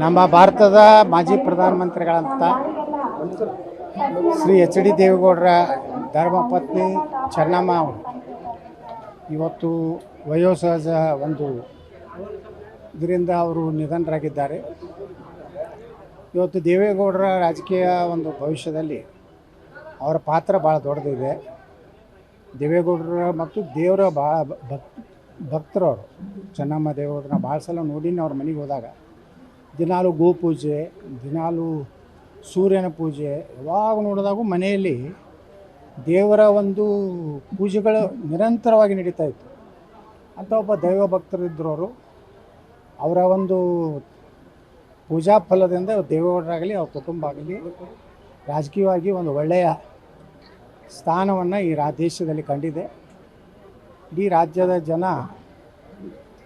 ನಮ್ಮ ಭಾರತದ ಮಾಜಿ ಪ್ರಧಾನಮಂತ್ರಿಗಳಂತ ಶ್ರೀ ಎಚ್ ಡಿ ದೇವೇಗೌಡರ ಧರ್ಮಪತ್ನಿ ಚೆನ್ನಮ್ಮ ಅವರು ಇವತ್ತು ವಯೋಸಹಜ ಒಂದು ಇದರಿಂದ ಅವರು ನಿಧನರಾಗಿದ್ದಾರೆ. ಇವತ್ತು ದೇವೇಗೌಡರ ರಾಜಕೀಯ ಒಂದು ಭವಿಷ್ಯದಲ್ಲಿ ಅವರ ಪಾತ್ರ ಭಾಳ ದೊಡ್ಡದಿದೆ. ದೇವೇಗೌಡರ ಮತ್ತು ದೇವರ ಭಾಳ ಭಕ್ತರವರು. ಚೆನ್ನಮ್ಮ ದೇವೇಗೌಡರನ್ನ ಭಾಳ ಸಲ ನೋಡಿನಿ ಅವ್ರ ಮನೆಗೆ ಹೋದಾಗ. ದಿನಾಲು ಗೋಪೂಜೆ, ದಿನಾಲು ಸೂರ್ಯನ ಪೂಜೆ, ಯಾವಾಗ ನೋಡಿದಾಗೂ ಮನೆಯಲ್ಲಿ ದೇವರ ಒಂದು ಪೂಜೆಗಳು ನಿರಂತರವಾಗಿ ನಡೀತಾ ಇತ್ತು. ಅಂತ ಒಬ್ಬ ದೈವ ಭಕ್ತರಿದ್ದರವರು. ಅವರ ಒಂದು ಪೂಜಾ ಫಲದಿಂದ ದೇವೇಗೌಡರಾಗಲಿ ಅವ್ರ ಕುಟುಂಬ ಆಗಲಿ ರಾಜಕೀಯವಾಗಿ ಒಂದು ಒಳ್ಳೆಯ ಸ್ಥಾನವನ್ನು ಈ ದೇಶದಲ್ಲಿ ಕಂಡಿದೆ. ಇಡೀ ರಾಜ್ಯದ ಜನ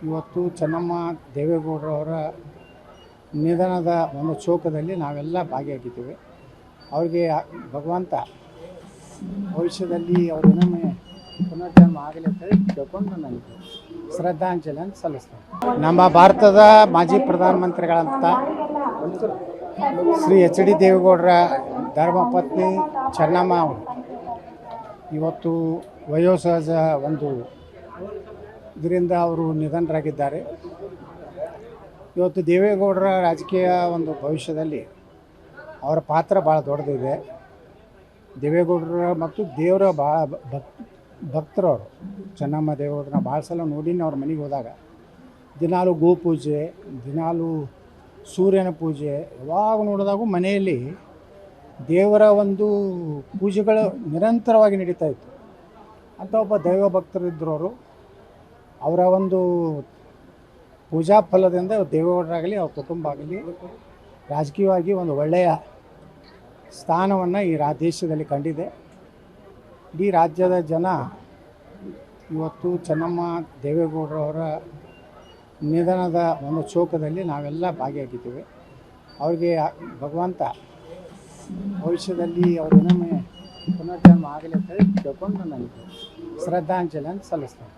ಇವತ್ತು ಚೆನ್ನಮ್ಮ ದೇವೇಗೌಡರವರ ನಿಧನದ ಒಂದು ಶೋಕದಲ್ಲಿ ನಾವೆಲ್ಲ ಭಾಗಿಯಾಗಿದ್ದೇವೆ. ಅವ್ರಿಗೆ ಭಗವಂತ ಭವಿಷ್ಯದಲ್ಲಿ ಅವರು ಇನ್ನೊಮ್ಮೆ ಪುನರ್ಜನ್ಮ ಆಗಲಿ ಅಂತ ಹೇಳಿ ಕೇಳ್ಕೊಂಡು ನನಗೆ ಶ್ರದ್ಧಾಂಜಲಿಯನ್ನು ಸಲ್ಲಿಸ್ತೇನೆ. ನಮ್ಮ ಭಾರತದ ಮಾಜಿ ಪ್ರಧಾನಮಂತ್ರಿಗಳಂತ ಶ್ರೀ ಎಚ್ ಡಿ ದೇವೇಗೌಡರ ಧರ್ಮಪತ್ನಿ ಚೆನ್ನಮ್ಮ ಅವರು ಇವತ್ತು ವಯೋಸಹಜ ಒಂದು ಇದರಿಂದ ಅವರು ನಿಧನರಾಗಿದ್ದಾರೆ. ಇವತ್ತು ದೇವೇಗೌಡರ ರಾಜಕೀಯ ಒಂದು ಭವಿಷ್ಯದಲ್ಲಿ ಅವರ ಪಾತ್ರ ಭಾಳ ದೊಡ್ಡದಿದೆ. ದೇವೇಗೌಡರ ಮತ್ತು ದೇವರ ಭಾಳ ಭಕ್ತರವರು. ಚೆನ್ನಮ್ಮ ದೇವೇಗೌಡರನ್ನ ಭಾಳ ಸಲ ನೋಡಿನಿ ಅವ್ರ ಮನೆಗೆ ಹೋದಾಗ. ದಿನಾಲು ಗೋಪೂಜೆ, ದಿನಾಲು ಸೂರ್ಯನ ಪೂಜೆ, ಯಾವಾಗ ನೋಡಿದಾಗೂ ಮನೆಯಲ್ಲಿ ದೇವರ ಒಂದು ಪೂಜೆಗಳು ನಿರಂತರವಾಗಿ ನಡೀತಾ ಇತ್ತು. ಅಂತ ಒಬ್ಬ ದೈವ ಭಕ್ತರಿದ್ದರವರು. ಅವರ ಒಂದು ಪೂಜಾ ಫಲದಿಂದ ದೇವೇಗೌಡರಾಗಲಿ ಅವ್ರ ಕುಟುಂಬ ಆಗಲಿ ರಾಜಕೀಯವಾಗಿ ಒಂದು ಒಳ್ಳೆಯ ಸ್ಥಾನವನ್ನು ಈ ದೇಶದಲ್ಲಿ ಕಂಡಿದೆ. ಇಡೀ ರಾಜ್ಯದ ಜನ ಇವತ್ತು ಚೆನ್ನಮ್ಮ ದೇವೇಗೌಡರವರ ನಿಧನದ ಒಂದು ಶೋಕದಲ್ಲಿ ನಾವೆಲ್ಲ ಭಾಗಿಯಾಗಿದ್ದೇವೆ. ಅವ್ರಿಗೆ ಭಗವಂತ ಭವಿಷ್ಯದಲ್ಲಿ ಅವರು ಇನ್ನೊಮ್ಮೆ ಪುನರ್ಜನ್ಮ ಆಗಲಿ ಅಂತ ಹೇಳಿ ಕೇಳ್ಕೊಂಡು ನನಗೆ ಶ್ರದ್ಧಾಂಜಲಿಯನ್ನು ಸಲ್ಲಿಸ್ತೇನೆ.